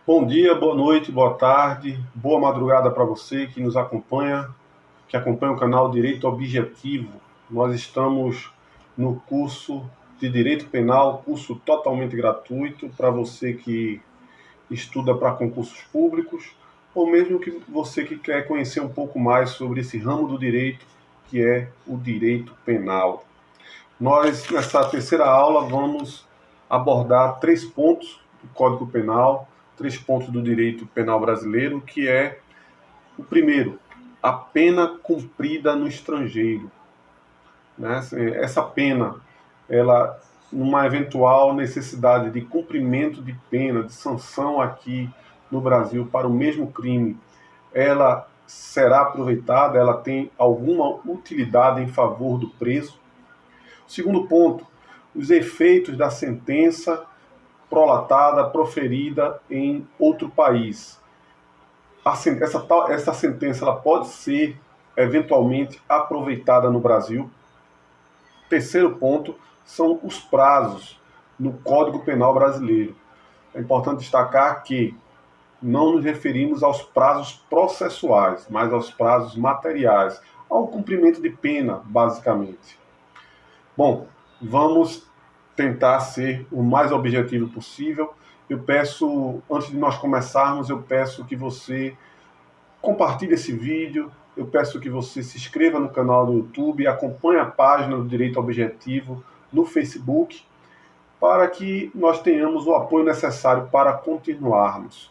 Bom dia, boa noite, boa tarde, boa madrugada para você que nos acompanha, que acompanha o canal Direito Objetivo. Nós estamos no curso de Direito Penal, curso totalmente gratuito para você que estuda para concursos públicos ou mesmo que você que quer conhecer um pouco mais sobre esse ramo do direito que é o direito penal. Nós, nessa terceira aula, vamos abordar 3 pontos do Código Penal, 3 pontos do direito penal brasileiro, que é o primeiro, a pena cumprida no estrangeiro. Né? Essa pena, ela, numa eventual necessidade de cumprimento de pena, de sanção aqui no Brasil para o mesmo crime, ela será aproveitada, ela tem alguma utilidade em favor do preso. Segundo ponto, os efeitos da sentença prolatada, proferida em outro país. Essa sentença ela pode ser eventualmente aproveitada no Brasil. Terceiro ponto são os prazos no Código Penal brasileiro. É importante destacar que não nos referimos aos prazos processuais, mas aos prazos materiais, ao cumprimento de pena, basicamente. Bom, vamos tentar ser o mais objetivo possível. Eu peço, antes de nós começarmos, eu peço que você compartilhe esse vídeo, eu peço que você se inscreva no canal do YouTube, acompanhe a página do Direito Objetivo no Facebook, para que nós tenhamos o apoio necessário para continuarmos.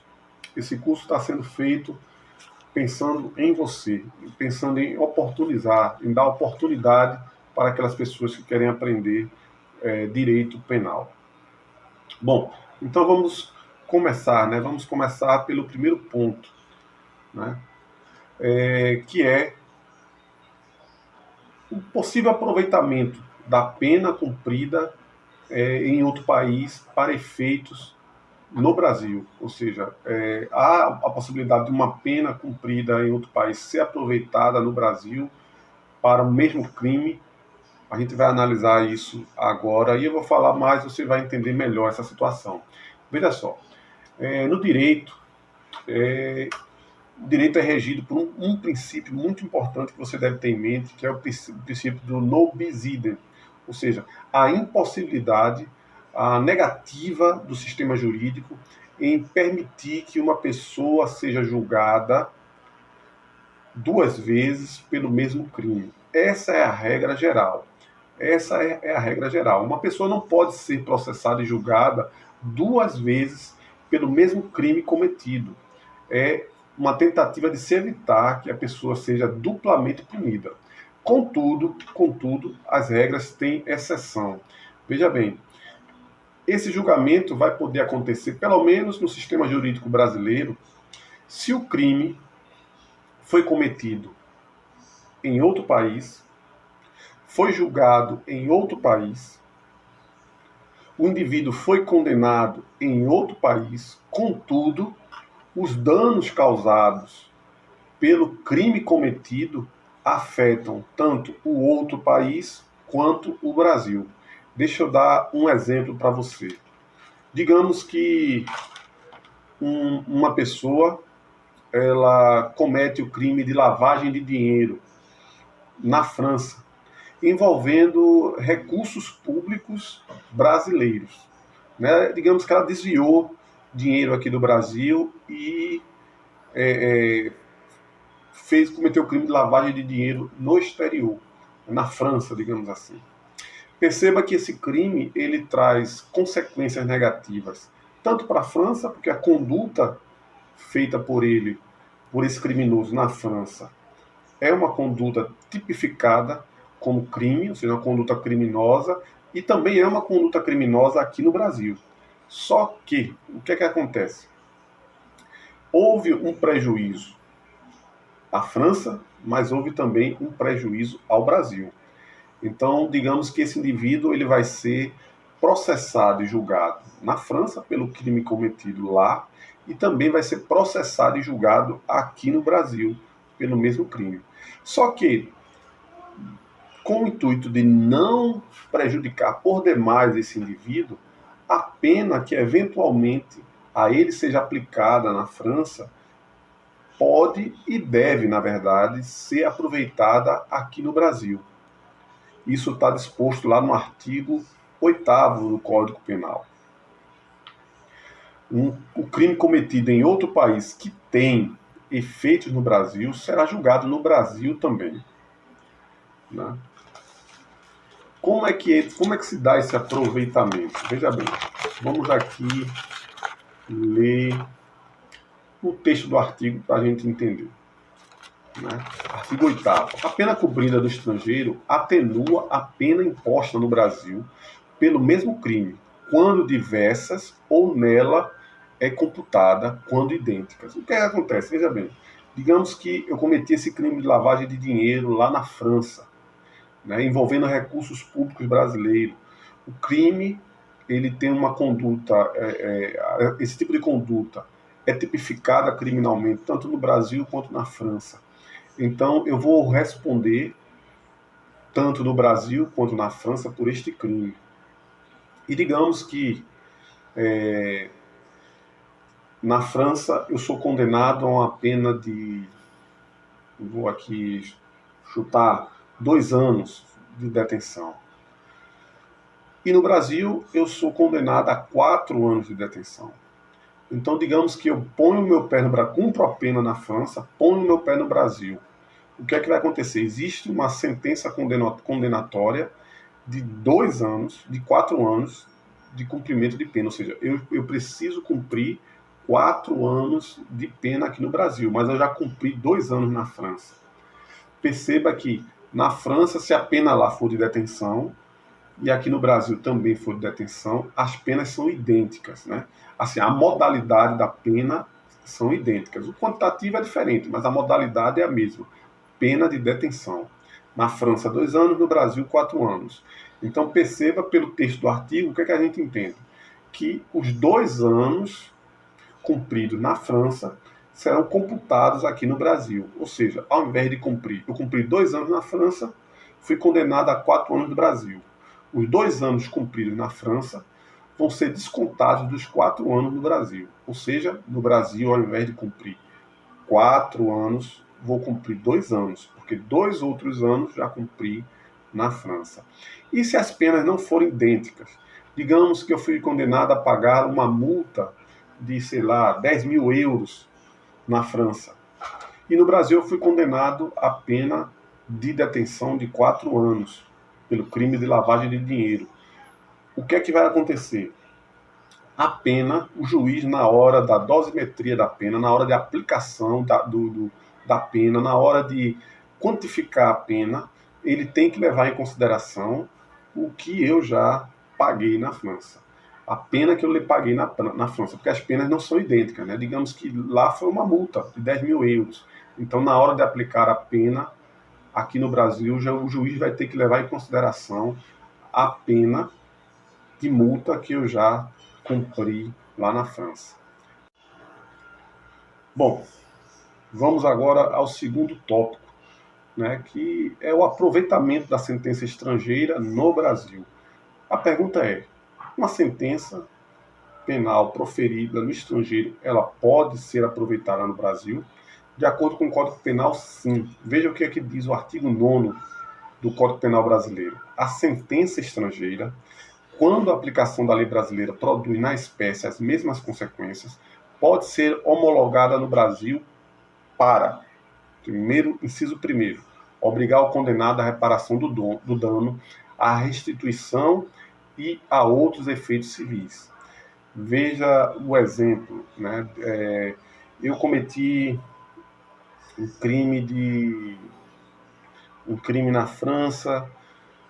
Esse curso está sendo feito pensando em você, pensando em oportunizar, em dar oportunidade para aquelas pessoas que querem aprender direito penal. Bom, então vamos começar, né? Vamos começar pelo primeiro ponto, né? Que é o possível aproveitamento da pena cumprida em outro país para efeitos no Brasil. Ou seja, há a possibilidade de uma pena cumprida em outro país ser aproveitada no Brasil para o mesmo crime. A gente vai analisar isso agora e eu vou falar mais, você vai entender melhor essa situação. Veja só, no direito, o direito é regido por um princípio muito importante que você deve ter em mente, que é o princípio do non bis idem, ou seja, a impossibilidade, a negativa do sistema jurídico em permitir que uma pessoa seja julgada 2 vezes pelo mesmo crime. Essa é a regra geral. Essa é a regra geral. Uma pessoa não pode ser processada e julgada 2 vezes pelo mesmo crime cometido. É uma tentativa de se evitar que a pessoa seja duplamente punida. Contudo, as regras têm exceção. Veja bem, esse julgamento vai poder acontecer, pelo menos no sistema jurídico brasileiro, se o crime foi cometido em outro país, foi julgado em outro país, o indivíduo foi condenado em outro país, contudo, os danos causados pelo crime cometido afetam tanto o outro país quanto o Brasil. Deixa eu dar um exemplo para você. Digamos que uma pessoa ela comete o crime de lavagem de dinheiro na França, envolvendo recursos públicos brasileiros. Né? Digamos que ela desviou dinheiro aqui do Brasil e cometeu o crime de lavagem de dinheiro no exterior, na França, digamos assim. Perceba que esse crime ele traz consequências negativas, tanto para a França, porque a conduta feita por ele, por esse criminoso na França, é uma conduta tipificada como crime, ou seja, uma conduta criminosa, e também é uma conduta criminosa aqui no Brasil. Só que, o que é que acontece? Houve um prejuízo à França, mas houve também um prejuízo ao Brasil. Então, digamos que esse indivíduo ele vai ser processado e julgado na França pelo crime cometido lá e também vai ser processado e julgado aqui no Brasil pelo mesmo crime. Só que, com o intuito de não prejudicar por demais esse indivíduo, a pena que eventualmente a ele seja aplicada na França pode e deve, na verdade, ser aproveitada aqui no Brasil. Isso está disposto lá no artigo 8º do Código Penal. O crime cometido em outro país que tem efeitos no Brasil será julgado no Brasil também. Né? Como é que se dá esse aproveitamento? Veja bem, vamos aqui ler o texto do artigo para a gente entender. Né? Artigo 8º. A pena cumprida do estrangeiro atenua a pena imposta no Brasil pelo mesmo crime, quando diversas ou nela é computada quando idênticas. O que é que acontece? Veja bem, digamos que eu cometi esse crime de lavagem de dinheiro lá na França, né, envolvendo recursos públicos brasileiros. O crime, ele tem uma conduta, esse tipo de conduta é tipificada criminalmente tanto no Brasil quanto na França. Então, eu vou responder tanto no Brasil quanto na França por este crime. E digamos que na França eu sou condenado a uma pena de, vou aqui chutar, 2 anos de detenção. E no Brasil eu sou condenado a 4 anos de detenção. Então digamos que eu ponho o meu pé no Brasil, cumpro a pena na França, ponho o meu pé no Brasil. O que é que vai acontecer? Existe uma sentença condenatória de 2 anos, de 4 anos de cumprimento de pena. Ou seja, eu preciso cumprir 4 anos de pena aqui no Brasil, mas eu já cumpri 2 anos na França. Perceba que na França, se a pena lá for de detenção, e aqui no Brasil também for de detenção, as penas são idênticas. Né? Assim, a modalidade da pena são idênticas. O quantitativo é diferente, mas a modalidade é a mesma. Pena de detenção. Na França, 2 anos, no Brasil, 4 anos. Então, perceba pelo texto do artigo o que é que a gente entende. Que os 2 anos cumpridos na França serão computados aqui no Brasil. Ou seja, ao invés de eu cumpri 2 anos na França, fui condenado a 4 anos no Brasil. Os 2 anos cumpridos na França vão ser descontados dos 4 anos no Brasil. Ou seja, no Brasil, ao invés de cumprir 4 anos, vou cumprir 2 anos, porque 2 outros anos já cumpri na França. E se as penas não forem idênticas? Digamos que eu fui condenado a pagar uma multa de, 10 mil euros na França. E no Brasil eu fui condenado a pena de detenção de 4 anos, pelo crime de lavagem de dinheiro. O que é que vai acontecer? A pena, o juiz, na hora da dosimetria da pena, na hora de aplicação da pena, na hora de quantificar a pena, ele tem que levar em consideração o que eu já paguei na França. A pena que eu lhe paguei na França, porque as penas não são idênticas. Né? Digamos que lá foi uma multa de 10 mil euros. Então, na hora de aplicar a pena, aqui no Brasil, o juiz vai ter que levar em consideração a pena de multa que eu já cumpri lá na França. Bom, vamos agora ao segundo tópico, né, que é o aproveitamento da sentença estrangeira no Brasil. A pergunta é, uma sentença penal proferida no estrangeiro, ela pode ser aproveitada no Brasil? De acordo com o Código Penal, sim. Veja o que é que diz o artigo 9º do Código Penal brasileiro. A sentença estrangeira, quando a aplicação da lei brasileira produz na espécie as mesmas consequências, pode ser homologada no Brasil para, inciso 1º, obrigar o condenado à reparação do dano, à restituição e a outros efeitos civis. Veja o exemplo. Né? Eu cometi um crime na França,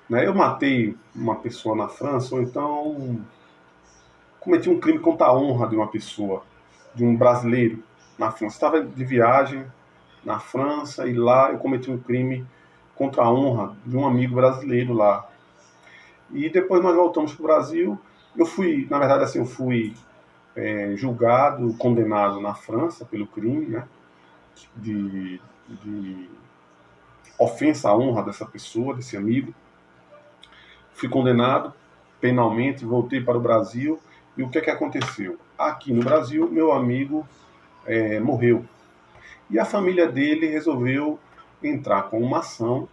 né? Eu matei uma pessoa na França, ou então cometi um crime contra a honra de uma pessoa, de um brasileiro na França. Estava de viagem na França e lá eu cometi um crime contra a honra de um amigo brasileiro lá. E depois nós voltamos para o Brasil. Eu fui julgado, condenado na França pelo crime, né, de ofensa à honra dessa pessoa, desse amigo. Fui condenado penalmente, voltei para o Brasil E o que é que aconteceu? Aqui no Brasil, meu amigo morreu. E a família dele resolveu entrar com uma ação.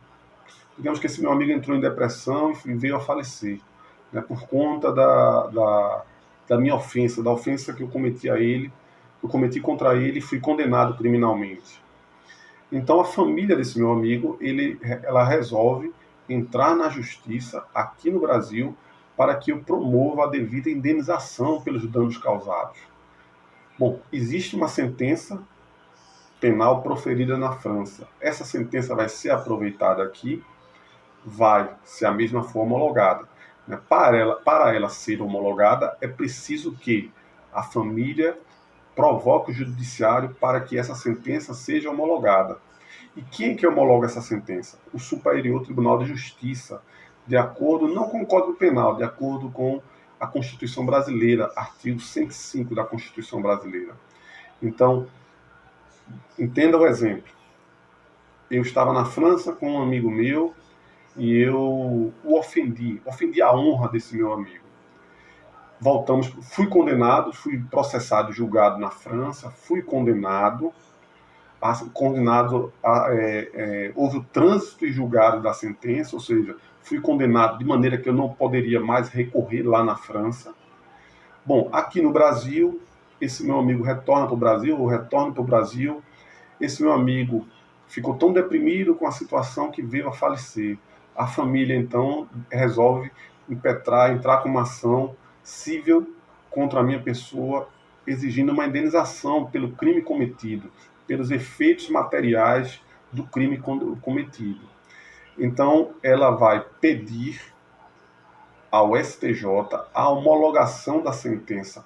Digamos que esse meu amigo entrou em depressão e veio a falecer, né, por conta da minha ofensa, da ofensa que eu cometi a ele, que eu cometi contra ele e fui condenado criminalmente. Então a família desse meu amigo, ela resolve entrar na justiça aqui no Brasil para que eu promova a devida indenização pelos danos causados. Bom, existe uma sentença penal proferida na França. Essa sentença vai ser aproveitada aqui, vai ser a mesma for homologada. Para ela ser homologada, é preciso que a família provoque o judiciário para que essa sentença seja homologada. E quem que homologa essa sentença? O Superior Tribunal de Justiça, de acordo não com o Código Penal, de acordo com a Constituição Brasileira, artigo 105 da Constituição Brasileira. Então, entenda o exemplo. Eu estava na França com um amigo meu e eu o ofendi a honra desse meu amigo. Voltamos, fui condenado, fui processado e julgado na França, fui condenado, houve o trânsito e julgado da sentença, ou seja, fui condenado de maneira que eu não poderia mais recorrer lá na França. Bom, aqui no Brasil, esse meu amigo retorna para o Brasil, eu retorno para o Brasil, esse meu amigo ficou tão deprimido com a situação que veio a falecer. A família, então, resolve entrar com uma ação civil contra a minha pessoa, exigindo uma indenização pelo crime cometido, pelos efeitos materiais do crime cometido. Então, ela vai pedir ao STJ a homologação da sentença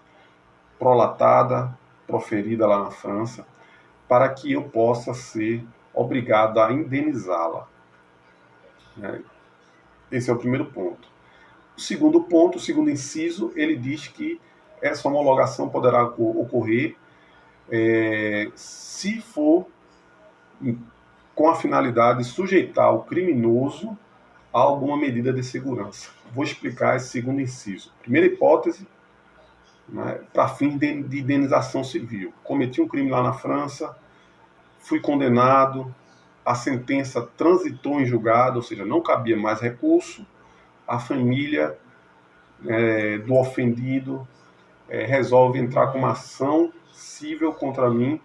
prolatada, proferida lá na França, para que eu possa ser obrigado a indenizá-la. Esse é o primeiro ponto. O segundo ponto, o segundo inciso, ele diz que essa homologação poderá ocorrer se for com a finalidade de sujeitar o criminoso a alguma medida de segurança. Vou explicar esse segundo inciso. Primeira hipótese, né, para fins de indenização civil. Cometi um crime lá na França, fui condenado, a sentença transitou em julgado, ou seja, não cabia mais recurso, a família do ofendido resolve entrar com uma ação civil contra mim,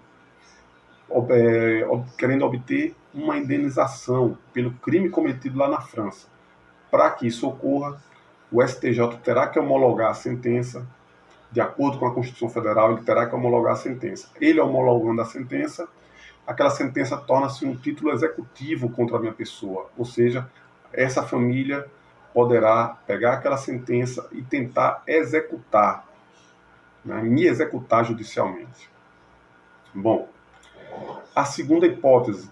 querendo obter uma indenização pelo crime cometido lá na França. Para que isso ocorra, o STJ terá que homologar a sentença, de acordo com a Constituição Federal, ele terá que homologar a sentença. Ele homologando a sentença, aquela sentença torna-se um título executivo contra a minha pessoa, ou seja, essa família poderá pegar aquela sentença e tentar executar, né, me executar judicialmente. Bom, a segunda hipótese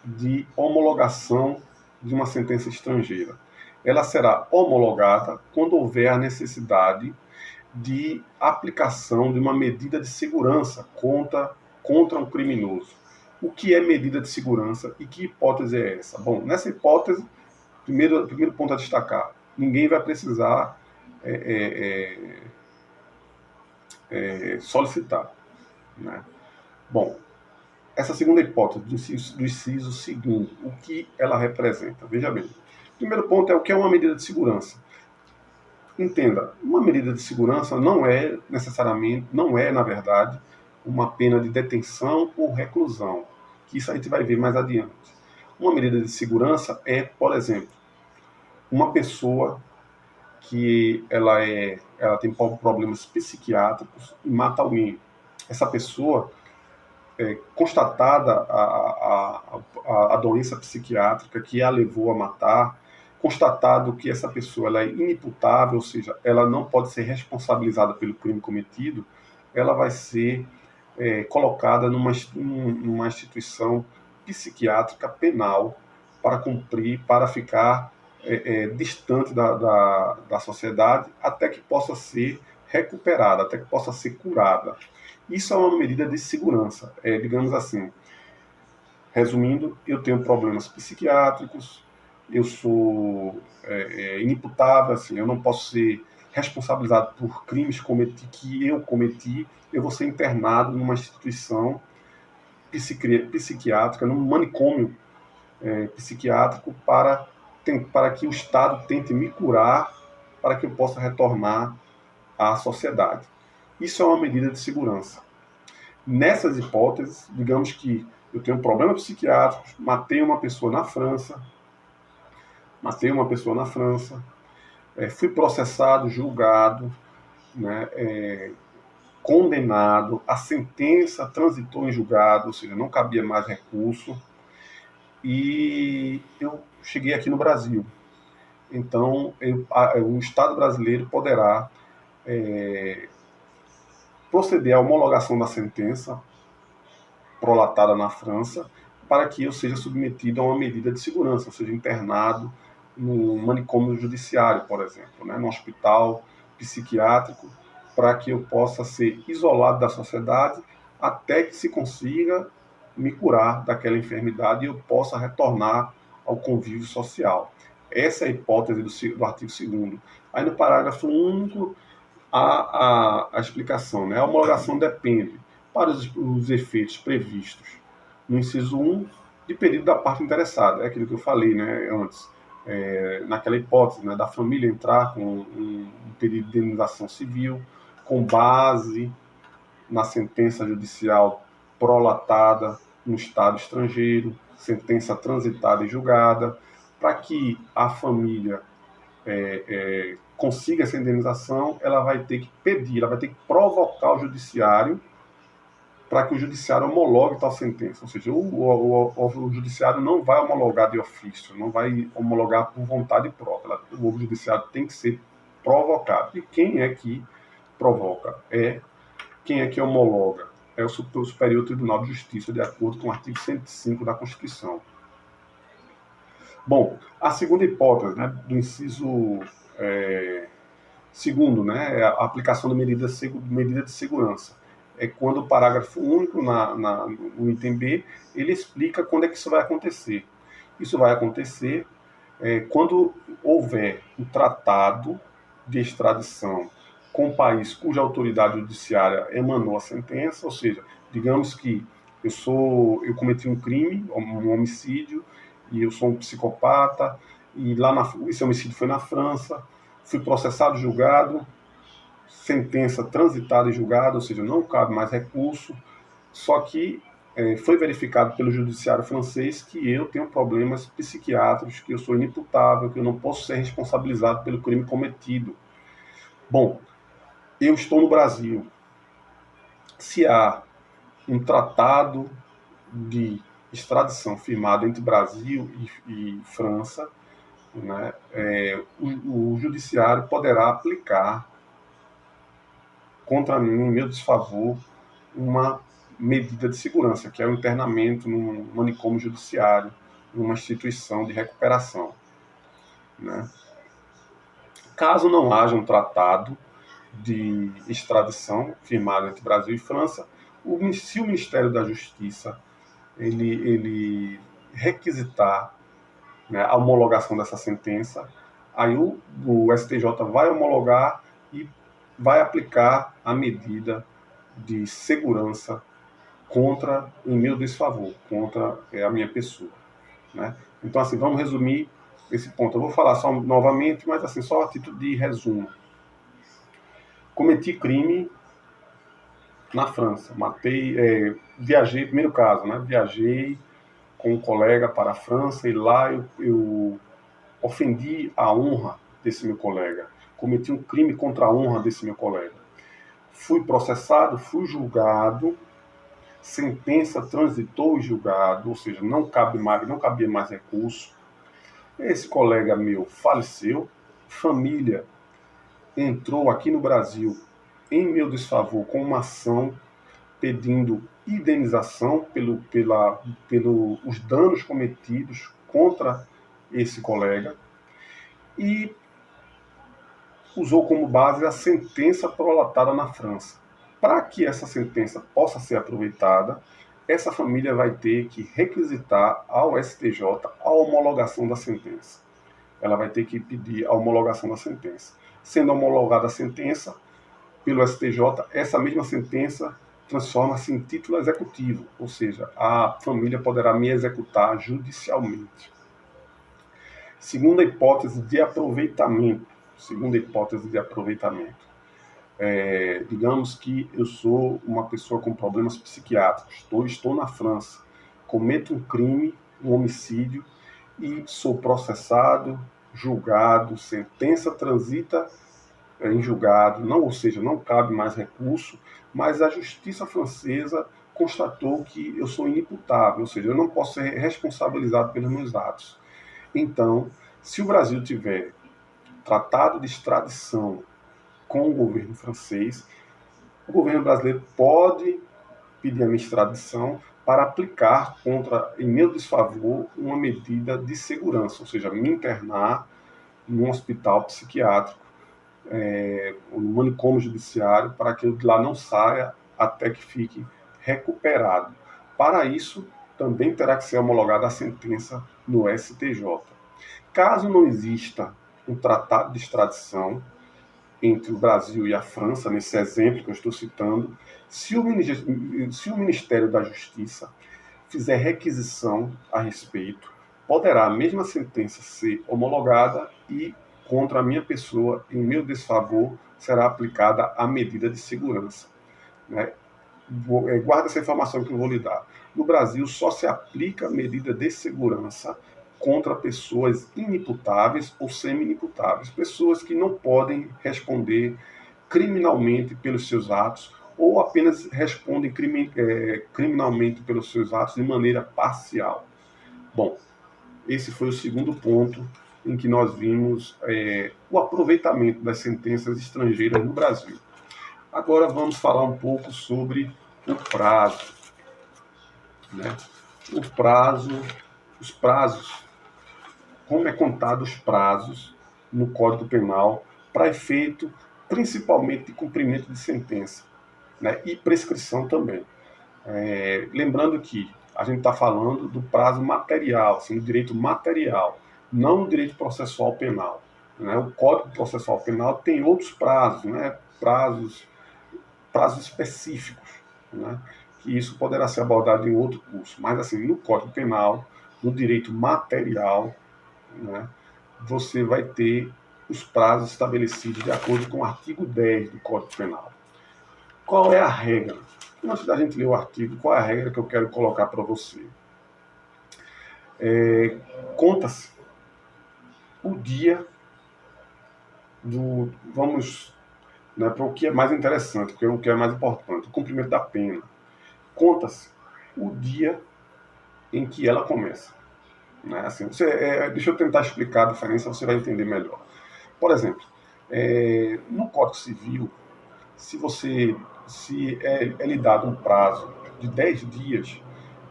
de homologação de uma sentença estrangeira, ela será homologada quando houver a necessidade de aplicação de uma medida de segurança contra um criminoso. O que é medida de segurança e que hipótese é essa? Bom, nessa hipótese, primeiro ponto a destacar, ninguém vai precisar solicitar. Né? Bom, essa segunda hipótese do inciso segundo, o que ela representa? Veja bem, o primeiro ponto é o que é uma medida de segurança. Entenda, uma medida de segurança não é necessariamente, não é, na verdade, uma pena de detenção ou reclusão, que isso a gente vai ver mais adiante. Uma medida de segurança é, por exemplo, uma pessoa que ela tem problemas psiquiátricos e mata alguém. Essa pessoa, constatada a doença psiquiátrica que a levou a matar, constatado que essa pessoa ela é inimputável, ou seja, ela não pode ser responsabilizada pelo crime cometido, ela vai ser colocada numa instituição psiquiátrica penal para cumprir, para ficar distante da sociedade, até que possa ser recuperada, até que possa ser curada. Isso é uma medida de segurança, digamos assim. Resumindo, eu tenho problemas psiquiátricos, eu sou inimputável, assim, eu não posso ser responsabilizado por crimes que eu cometi, eu vou ser internado numa instituição psiquiátrica, num manicômio psiquiátrico, para que o Estado tente me curar, para que eu possa retornar à sociedade. Isso é uma medida de segurança. Nessas hipóteses, digamos que eu tenho um problema psiquiátrico, matei uma pessoa na França, fui processado, julgado, né, condenado, a sentença transitou em julgado, ou seja, não cabia mais recurso, e eu cheguei aqui no Brasil. Então, o Estado brasileiro poderá proceder à homologação da sentença prolatada na França, para que eu seja submetido a uma medida de segurança, ou seja, internado no manicômio judiciário, por exemplo, né, no hospital psiquiátrico, para que eu possa ser isolado da sociedade até que se consiga me curar daquela enfermidade e eu possa retornar ao convívio social. Essa é a hipótese do artigo 2º. Aí no parágrafo único, a explicação, né? A homologação depende, para os efeitos previstos no inciso 1, de pedido da parte interessada. É aquilo que eu falei, né, antes. Naquela hipótese, né, da família entrar com um pedido de indenização civil, com base na sentença judicial prolatada no Estado estrangeiro, sentença transitada e julgada, para que a família consiga essa indenização, ela vai ter que pedir, ela vai ter que provocar o judiciário para que o judiciário homologue tal sentença. Ou seja, o judiciário não vai homologar de ofício, não vai homologar por vontade própria. O judiciário tem que ser provocado. E quem é que provoca? Quem é que homologa? É o Superior Tribunal de Justiça, de acordo com o artigo 105 da Constituição. Bom, a segunda hipótese, né, do inciso segundo, né, é a aplicação da medida de segurança. É quando o parágrafo único, no item B, ele explica quando é que isso vai acontecer. Isso vai acontecer quando houver um tratado de extradição com o país cuja autoridade judiciária emanou a sentença, ou seja, digamos que eu cometi um crime, um homicídio, e eu sou um psicopata, e esse homicídio foi na França, fui processado, julgado, sentença transitada e julgada, ou seja, não cabe mais recurso, só que foi verificado pelo judiciário francês que eu tenho problemas psiquiátricos, que eu sou inimputável, que eu não posso ser responsabilizado pelo crime cometido. Bom, eu estou no Brasil. Se há um tratado de extradição firmado entre Brasil e França, né, o judiciário poderá aplicar contra mim, em meu desfavor, uma medida de segurança, que é o internamento num manicômio judiciário, numa instituição de recuperação. Né? Caso não haja um tratado de extradição firmado entre Brasil e França, se o Ministério da Justiça ele requisitar, né, a homologação dessa sentença, aí o STJ vai homologar e vai aplicar a medida de segurança em meu desfavor, contra a minha pessoa. Né? Então, assim, vamos resumir esse ponto. Eu vou falar só novamente, mas assim, só a título de resumo. Cometi crime na França, viajei, primeiro caso, né? Viajei com um colega para a França e lá eu ofendi a honra desse meu colega, cometi um crime contra a honra desse meu colega. Fui processado, fui julgado, sentença transitou e julgado, ou seja, não cabia mais recurso. Esse colega meu faleceu, família entrou aqui no Brasil em meu desfavor com uma ação pedindo indenização pelos danos cometidos contra esse colega e usou como base a sentença prolatada na França. Para que essa sentença possa ser aproveitada, essa família vai ter que requisitar ao STJ a homologação da sentença. Ela vai ter que pedir a homologação da sentença. Sendo homologada a sentença pelo STJ, essa mesma sentença transforma-se em título executivo, ou seja, a família poderá me executar judicialmente. Segunda hipótese de aproveitamento. Digamos que eu sou uma pessoa com problemas psiquiátricos, estou na França, cometo um crime, um homicídio, e sou processado, julgado, sentença transita em julgado, não, ou seja, não cabe mais recurso, mas a justiça francesa constatou que eu sou inimputável, ou seja, eu não posso ser responsabilizado pelos meus atos. Então, se o Brasil tiver tratado de extradição com o governo francês, o governo brasileiro pode pedir a minha extradição para aplicar em meu desfavor, uma medida de segurança, ou seja, me internar num hospital psiquiátrico, no manicômio judiciário, para que eu de lá não saia até que fique recuperado. Para isso, também terá que ser homologada a sentença no STJ. Caso não exista um tratado de extradição entre o Brasil e a França, nesse exemplo que eu estou citando, se o Ministério da Justiça fizer requisição a respeito, poderá a mesma sentença ser homologada e, contra a minha pessoa, em meu desfavor, será aplicada a medida de segurança. Né? Guarda essa informação que eu vou lhe dar. No Brasil, só se aplica medida de segurança contra pessoas inimputáveis ou semi-inimputáveis, pessoas que não podem responder criminalmente pelos seus atos ou apenas respondem criminalmente pelos seus atos de maneira parcial. Bom, esse foi o segundo ponto em que nós vimos o aproveitamento das sentenças estrangeiras no Brasil. Agora vamos falar um pouco sobre o prazo. Né? Os prazos, como é contado os prazos no Código Penal para efeito principalmente de cumprimento de sentença, né? E prescrição também. Lembrando que a gente está falando do prazo material, assim, do direito material, não do direito processual penal. Né? O Código Processual Penal tem outros prazos, né? prazos específicos, né? Que isso poderá ser abordado em outro curso. Mas, assim, no Código Penal, no direito material, né, você vai ter os prazos estabelecidos de acordo com o artigo 10 do Código Penal. Qual é a regra? Antes da gente ler o artigo, qual é a regra que eu quero colocar para você? Conta-se o dia vamos, né, para o que é mais interessante, porque o que é mais importante, o cumprimento da pena. Conta-se o dia em que ela começa. Né? Assim, deixa eu tentar explicar a diferença, você vai entender melhor. Por exemplo, no Código Civil, se é lhe dado um prazo de 10 dias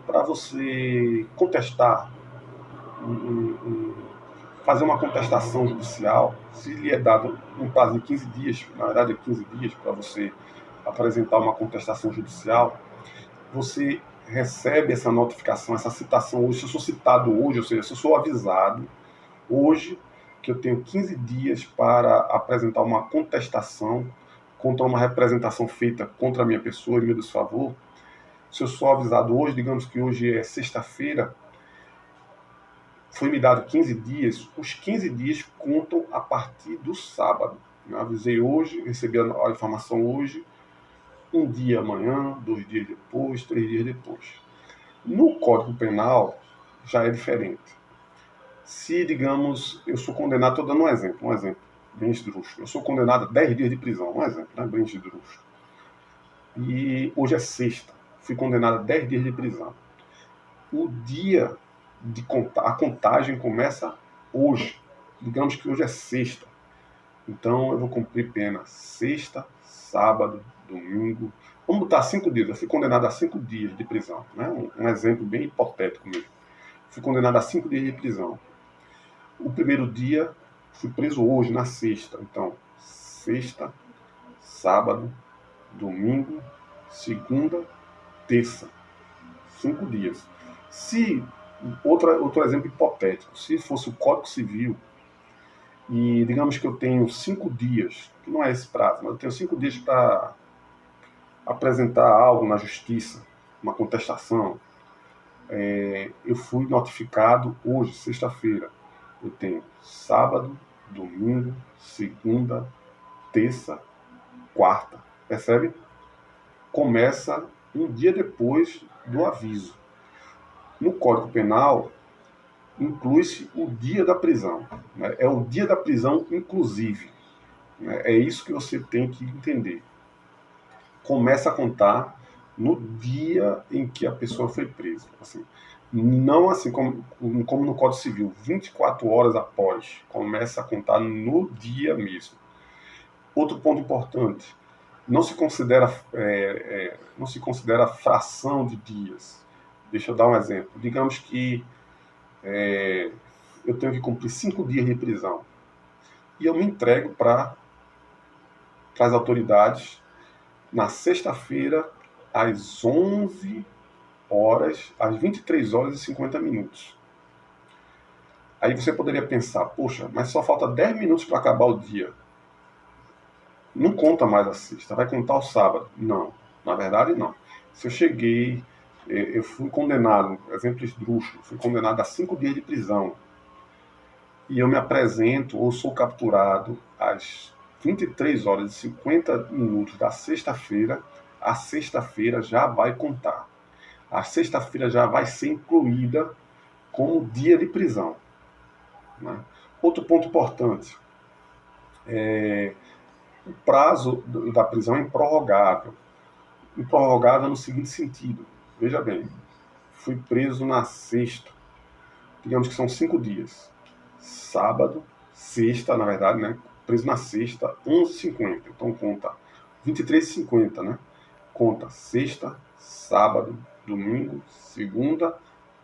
para você contestar, fazer uma contestação judicial, se lhe é dado um prazo de 15 dias, na verdade é 15 dias para você apresentar uma contestação judicial, você recebe essa notificação, essa citação hoje. Se eu sou citado hoje, ou seja, se eu sou avisado hoje que eu tenho 15 dias para apresentar uma contestação contra uma representação feita contra a minha pessoa em meu desfavor, se eu sou avisado hoje, digamos que hoje é sexta-feira, foi me dado 15 dias, os 15 dias contam a partir do sábado. Eu avisei hoje, recebi a informação hoje, um dia amanhã, 2 dias depois, 3 dias depois. No Código Penal já é diferente. Se, digamos, eu sou condenado, estou dando um exemplo bem esdrúxulo. Eu sou condenado a 10 dias de prisão, um exemplo, né, bem esdrúxulo. E hoje é sexta, fui condenado a 10 dias de prisão. O dia a contagem começa hoje. Digamos que hoje é sexta. Então eu vou cumprir pena sexta, sábado, domingo. Vamos botar 5 dias. Eu fui condenado a 5 dias de prisão. Né? Um exemplo bem hipotético mesmo. Fui condenado a 5 dias de prisão. O primeiro dia, fui preso hoje, na sexta. Então, sexta, sábado, domingo, segunda, terça. 5 dias. Se outro exemplo hipotético, se fosse o Código Civil e digamos que eu tenho 5 dias, que não é esse prazo, mas eu tenho 5 dias para apresentar algo na justiça, uma contestação. Eu fui notificado hoje, sexta-feira. Eu tenho sábado, domingo, segunda, terça, quarta. Percebe? Começa um dia depois do aviso. No Código Penal, inclui-se o dia da prisão. Né? É o dia da prisão inclusive. Né? É isso que você tem que entender. Começa a contar no dia em que a pessoa foi presa. Assim, não assim como no Código Civil, 24 horas após. Começa a contar no dia mesmo. Outro ponto importante, não se considera fração de dias. Deixa eu dar um exemplo. Digamos que eu tenho que cumprir 5 dias de prisão e eu me entrego para as autoridades na sexta-feira às 11 horas, às 23 horas e 50 minutos. Aí você poderia pensar, poxa, mas só falta 10 minutos para acabar o dia. Não conta mais a sexta, vai contar o sábado. Não, na verdade não. Se eu cheguei, eu fui condenado, exemplo esdrúxulo, fui condenado a 5 dias de prisão, e eu me apresento ou sou capturado às 23 horas e 50 minutos da sexta-feira, a sexta-feira já vai contar. A sexta-feira já vai ser incluída como dia de prisão. Né? Outro ponto importante, o prazo da prisão é improrrogável. Improrrogável no seguinte sentido, veja bem, fui preso na sexta, digamos que são 5 dias, sábado, sexta, na verdade, né? Preso na sexta, 11h50, então conta 23h50, né? Conta sexta, sábado, domingo, segunda,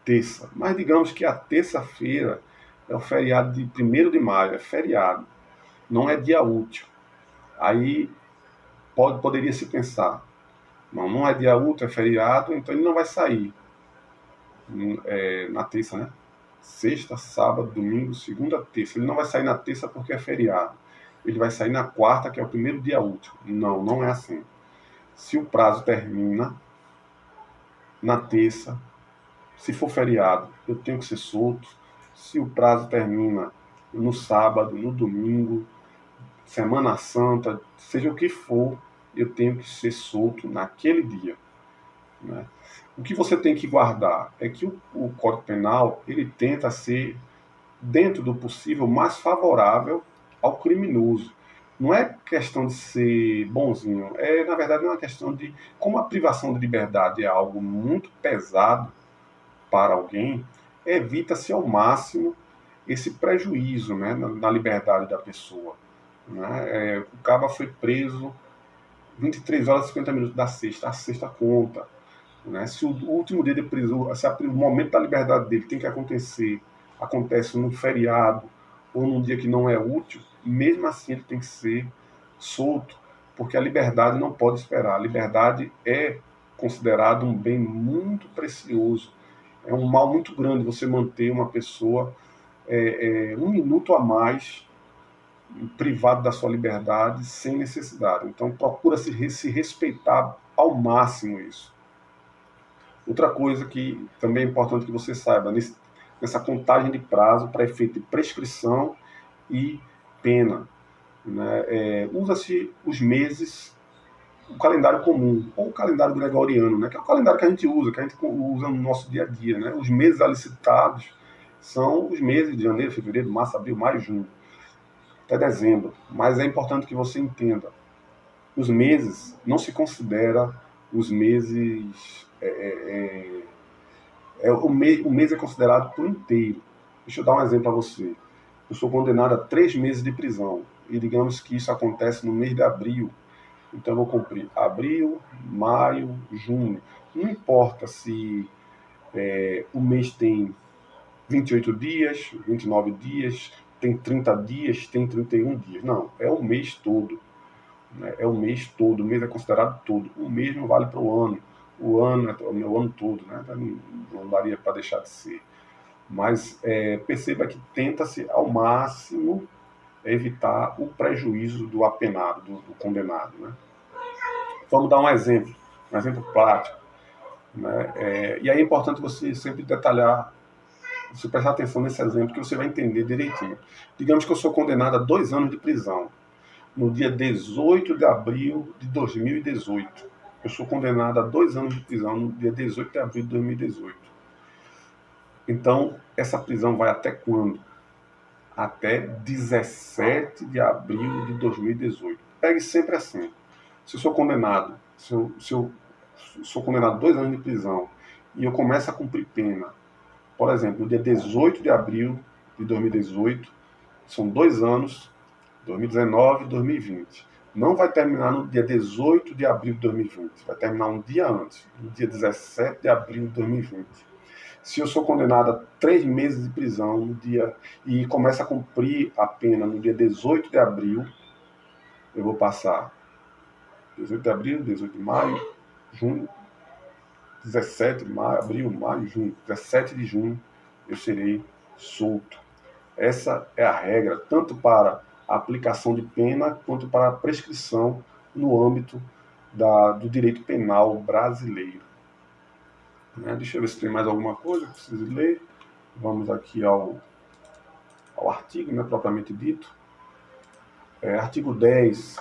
terça. Mas digamos que a terça-feira é o feriado de 1º de maio, é feriado, não é dia útil. Aí poderia se pensar, não é dia útil, é feriado, então ele não vai sair na terça, né? Sexta, sábado, domingo, segunda, terça. Ele não vai sair na terça porque é feriado. Ele vai sair na quarta, que é o primeiro dia útil. Não, não é assim. Se o prazo termina na terça, se for feriado, eu tenho que ser solto. Se o prazo termina no sábado, no domingo, Semana Santa, seja o que for, eu tenho que ser solto naquele dia. Né? O que você tem que guardar é que o Código Penal ele tenta ser, dentro do possível, mais favorável ao criminoso. Não é questão de ser bonzinho, na verdade é uma questão de, como a privação de liberdade é algo muito pesado para alguém, evita-se ao máximo esse prejuízo, né, na liberdade da pessoa. Né? O caba foi preso 23 horas e 50 minutos da sexta, a sexta conta. Né? Se o último dia de prisão, se o momento da liberdade dele tem que acontece num feriado ou num dia que não é útil, mesmo assim ele tem que ser solto, porque a liberdade não pode esperar. A liberdade é considerada um bem muito precioso. É um mal muito grande você manter uma pessoa um minuto a mais privado da sua liberdade sem necessidade. Então procura se respeitar ao máximo isso. Outra coisa que também é importante que você saiba, nessa contagem de prazo para efeito de prescrição e pena, né? Usa-se os meses, o calendário comum, ou o calendário gregoriano, né? Que é o calendário que a gente usa no nosso dia a dia. Né? Os meses ali citados são os meses de janeiro, fevereiro, março, abril, maio, junho, até dezembro. Mas é importante que você entenda, os meses não se considera os meses... o mês é considerado por inteiro. Deixa eu dar um exemplo para você. Eu sou condenado a 3 meses de prisão. E digamos que isso acontece no mês de abril. Então eu vou cumprir abril, maio, junho. Não importa se o mês tem 28 dias, 29 dias, tem 30 dias, tem 31 dias. Não, é o mês todo. Né? É o mês todo. O mês é considerado todo. O mês não vale para o ano. O ano é o meu ano todo. Né? Não daria para deixar de ser. Mas perceba que tenta-se ao máximo é evitar o prejuízo do apenado, do condenado, né? Vamos dar um exemplo prático, né? E aí é importante você sempre detalhar, você prestar atenção nesse exemplo que você vai entender direitinho. Digamos que eu sou condenado a 2 anos de prisão, no dia 18 de abril de 2018. Eu sou condenado a 2 anos de prisão no dia 18 de abril de 2018. Então, essa prisão vai até quando? Até 17 de abril de 2018. Pegue sempre assim. Se eu sou condenado, se eu sou condenado a 2 anos de prisão e eu começo a cumprir pena, por exemplo, no dia 18 de abril de 2018, são 2 anos, 2019 e 2020. Não vai terminar no dia 18 de abril de 2020, vai terminar um dia antes, no dia 17 de abril de 2020. Se eu sou condenado a 3 meses de prisão no dia e começo a cumprir a pena no dia 18 de abril, eu vou passar 18 de abril, 18 de maio, junho, 17 de maio, abril, maio, junho, 17 de junho, eu serei solto. Essa é a regra, tanto para a aplicação de pena quanto para a prescrição no âmbito do direito penal brasileiro. Deixa eu ver se tem mais alguma coisa que precise ler. Vamos aqui ao artigo, né, propriamente dito. Artigo 10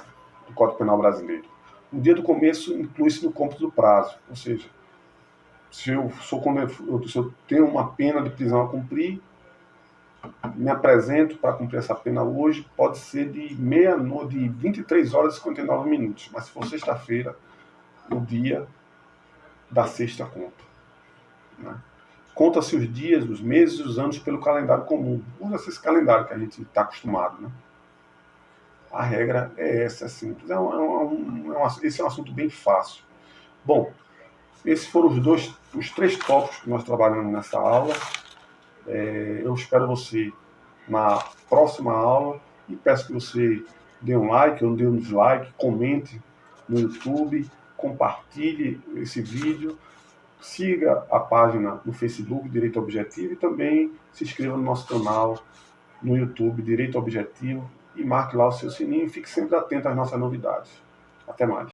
do Código Penal Brasileiro. O dia do começo inclui-se no cômputo do prazo, ou seja, se eu tenho uma pena de prisão a cumprir, me apresento para cumprir essa pena hoje, pode ser de meia-noite, de 23 horas e 59 minutos, mas se for sexta-feira, o dia da sexta conta. Né? Conta-se os dias, os meses e os anos pelo calendário comum. Usa-se esse calendário que a gente está acostumado. Né? A regra é essa, é simples. Esse é um assunto bem fácil. Bom, esses foram os 3 tópicos que nós trabalhamos nessa aula. Eu espero você na próxima aula e peço que você dê um like ou dê um dislike, comente no YouTube, compartilhe esse vídeo, siga a página no Facebook Direito Objetivo e também se inscreva no nosso canal no YouTube Direito Objetivo e marque lá o seu sininho e fique sempre atento às nossas novidades. Até mais.